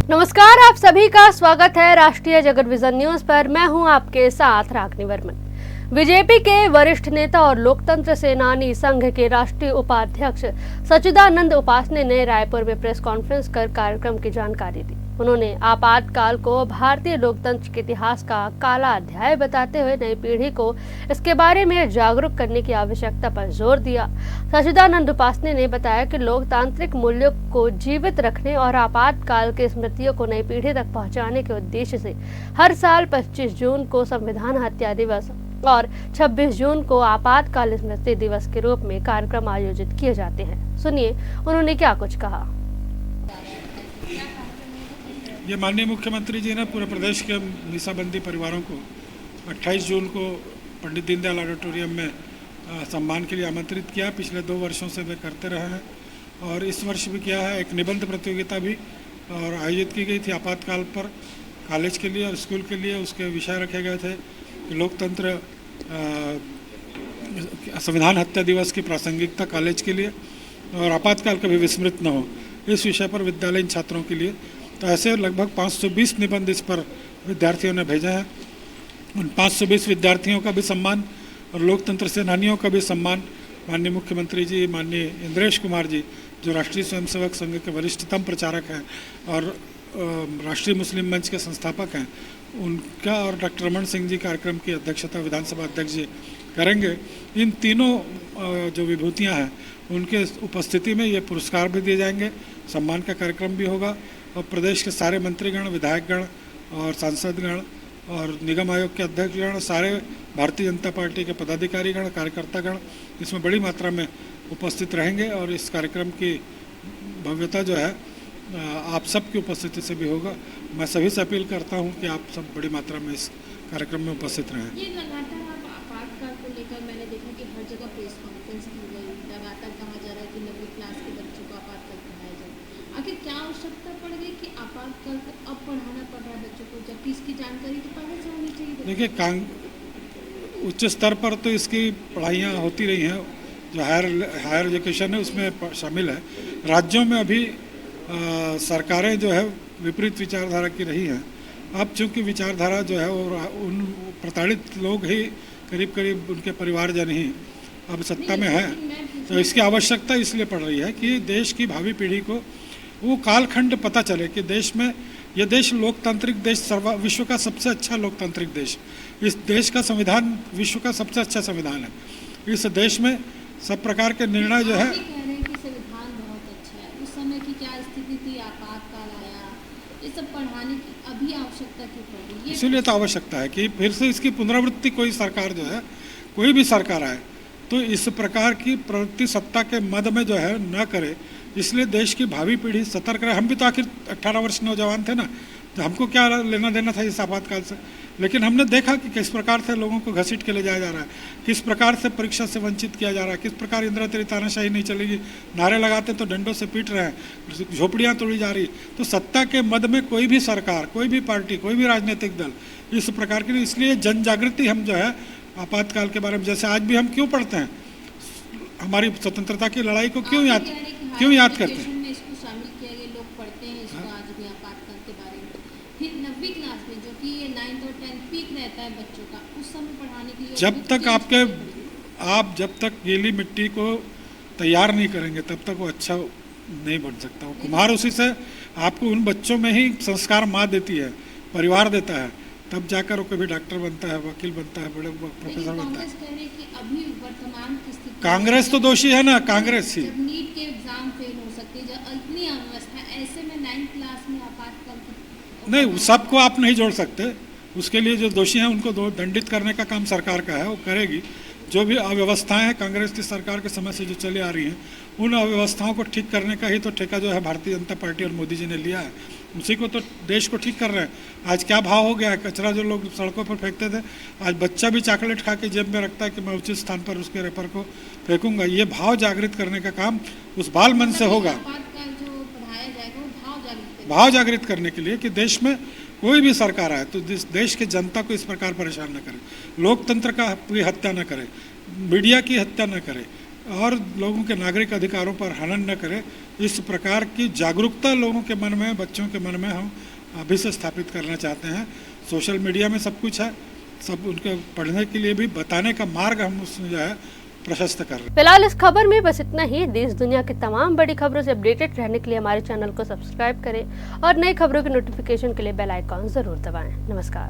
नमस्कार, आप सभी का स्वागत है राष्ट्रीय जगत विजन न्यूज पर। मैं हूं आपके साथ रागनी वर्मन। बीजेपी के वरिष्ठ नेता और लोकतंत्र सेनानी संघ के राष्ट्रीय उपाध्यक्ष सच्चिदानंद उपासने ने रायपुर में प्रेस कॉन्फ्रेंस कर कार्यक्रम की जानकारी दी। उन्होंने आपातकाल को भारतीय लोकतंत्र के इतिहास का काला अध्याय बताते हुए नई पीढ़ी को इसके बारे में जागरूक करने की आवश्यकता पर जोर दिया। सच्चिदानंद उपासने ने बताया कि लोकतांत्रिक मूल्यों को जीवित रखने और आपातकाल की स्मृतियों को नई पीढ़ी तक पहुंचाने के उद्देश्य से हर साल 25 जून को संविधान हत्या दिवस और 26 जून को आपातकाल स्मृति दिवस के रूप में कार्यक्रम आयोजित किए जाते हैं। सुनिए उन्होंने क्या कुछ कहा। ये माननीय मुख्यमंत्री जी ने पूरे प्रदेश के मीसाबंदी परिवारों को 28 जून को पंडित दीनदयाल ऑडिटोरियम में सम्मान के लिए आमंत्रित किया। पिछले 2 वर्षों से वे करते रहे हैं और इस वर्ष भी किया है। एक निबंध प्रतियोगिता भी और आयोजित की गई थी आपातकाल पर कॉलेज के लिए और स्कूल के लिए। उसके विषय रखे गए थे कि लोकतंत्र संविधान हत्या दिवस की प्रासंगिकता कॉलेज के लिए और आपातकाल कभी विस्मृत न हो, इस विषय पर विद्यालयीन छात्रों के लिए। तो ऐसे लगभग 520 निबंध इस पर विद्यार्थियों ने भेजे हैं। उन 520 विद्यार्थियों का भी सम्मान और लोकतंत्र सेनानियों का भी सम्मान माननीय मुख्यमंत्री जी, माननीय इंद्रेश कुमार जी, जो राष्ट्रीय स्वयंसेवक संघ के वरिष्ठतम प्रचारक हैं और राष्ट्रीय मुस्लिम मंच के संस्थापक हैं, उनका और डॉक्टर रमन सिंह जी कार्यक्रम की अध्यक्षता विधानसभा अध्यक्ष जी करेंगे। इन तीनों जो विभूतियां हैं उनके उपस्थिति में ये पुरस्कार भी दिए जाएंगे, सम्मान का कार्यक्रम भी होगा और प्रदेश के सारे मंत्रीगण, विधायकगण और सांसदगण और निगम आयोग के अध्यक्षगण, सारे भारतीय जनता पार्टी के पदाधिकारीगण, कार्यकर्तागण इसमें बड़ी मात्रा में उपस्थित रहेंगे और इस कार्यक्रम की भव्यता जो है आप सबकी उपस्थिति से भी होगा। मैं सभी से अपील करता हूं कि आप सब बड़ी मात्रा में इस कार्यक्रम में उपस्थित रहें। ये लगातार आप आपातकाल को लेकर मैंने देखा कि हर जगह प्रेस कॉन्फ्रेंस की गई, लगातार कहा जा रहा है कि 9वीं क्लास के बच्चों को आपातकाल पढ़ाया जाए। आखिर क्या आवश्यकता पड़ गई कि आपातकाल को अब पढ़ाना पड़ रहा है बच्चों को, जबकि इसकी जानकारी तो पहले से होनी चाहिए? देखिए, उच्च स्तर पर तो इसकी पढ़ाइयाँ होती रही हैं, जो हायर एजुकेशन है उसमें शामिल है। राज्यों में अभी सरकारें जो है विपरीत विचारधारा की रही हैं। अब चूंकि विचारधारा जो है और उन प्रताड़ित लोग ही करीब उनके परिवारजन ही अब सत्ता में है, तो इसकी आवश्यकता इसलिए पड़ रही है कि देश की भावी पीढ़ी को वो कालखंड पता चले कि देश में यह देश लोकतांत्रिक देश, विश्व का सबसे अच्छा लोकतांत्रिक देश, इस देश का संविधान विश्व का सबसे अच्छा संविधान है। इस देश में सब प्रकार के निर्णय जो है संविधान बहुत अच्छा है। उस समय की क्या स्थिति थी, आपातकाल आया, ये सब पढ़ाने की अभी आवश्यकता क्यों पड़ रही है? इसीलिए तो आवश्यकता है कि फिर से इसकी पुनरावृत्ति कोई सरकार जो है, कोई भी सरकार आए तो इस प्रकार की प्रवृत्ति सत्ता के मद में जो है न करे। इसलिए देश की भावी पीढ़ी सतर्क रहे। हम भी तो आखिर 18 वर्ष नौजवान थे ना, तो हमको क्या लेना देना था इस आपातकाल से। लेकिन हमने देखा कि किस प्रकार से लोगों को घसीट के ले जाया जा रहा है, किस प्रकार से परीक्षा से वंचित किया जा रहा है, किस प्रकार इंदिरा तेरी तानाशाही नहीं चलेगी नारे लगाते तो डंडों से पीट रहे हैं, झोपड़ियाँ तोड़ी जा रही। तो सत्ता के मद में कोई भी सरकार, कोई भी पार्टी, कोई भी राजनीतिक दल इस प्रकार की, इसलिए जन जागृति हम जो है आपातकाल के बारे में, जैसे आज भी हम क्यों पढ़ते हैं, हमारी स्वतंत्रता की लड़ाई को क्यों याद करते हैं। इसको शामिल किया गया, लोग पढ़ते हैं इसको आज भी आपातकाल के बारे में। फिर 9वीं क्लास में, जो कि ये 9th और 10th पीक रहता है बच्चों का, उस समय पढ़ाने के लिए आप जब तक गीली मिट्टी को तैयार नहीं करेंगे तब तक वो अच्छा नहीं बन सकता। वो कुम्हार उसी से आपको उन बच्चों में ही संस्कार माँ देती है, परिवार देता है, तब जाकर वो कभी डॉक्टर बनता है, वकील बनता है, बड़े प्रोफेसर बनता है। अभी वर्तमान की स्थिति कांग्रेस तो दोषी है ना, कांग्रेस ही। नीट के एग्जाम फेल हो सकती है, जब इतनी अव्यवस्था, ऐसे में 9th क्लास में आपातकाल नहीं, सबको आप नहीं जोड़ सकते। उसके लिए जो दोषी हैं उनको दंडित करने का काम सरकार का है, वो करेगी। जो भी अव्यवस्थाएं हैं कांग्रेस की सरकार के समय से जो चली आ रही हैं, उन अव्यवस्थाओं को ठीक करने का ही तो ठेका जो है भारतीय जनता पार्टी और मोदी जी ने लिया है। उसी को तो देश को ठीक कर रहे हैं। आज क्या भाव हो गया है, कचरा जो लोग सड़कों पर फेंकते थे, आज बच्चा भी चॉकलेट खा के जेब में रखता है कि मैं उचित स्थान पर उसके रेपर को फेंकूंगा। ये भाव जागृत करने का काम उस बाल मन से होगा। भाव जागृत करने के लिए कि देश में कोई भी सरकार आए तो देश के जनता को इस प्रकार परेशान न करे, लोकतंत्र का की हत्या न करे, मीडिया की हत्या न करे, और लोगों के नागरिक अधिकारों पर हनन न करे, इस प्रकार की जागरूकता लोगों के मन में, बच्चों के मन में हम अभी से स्थापित करना चाहते हैं। सोशल मीडिया में सब कुछ है, सब उनके पढ़ने के लिए भी बताने का मार्ग हम उसमें जो है प्रशस्त कर रहे हैं। फिलहाल इस खबर में बस इतना ही। देश दुनिया की तमाम बड़ी खबरों से अपडेटेड रहने के लिए हमारे चैनल को सब्सक्राइब करें और नई खबरों की नोटिफिकेशन के लिए बेल आइकॉन जरूर दबाएं। नमस्कार।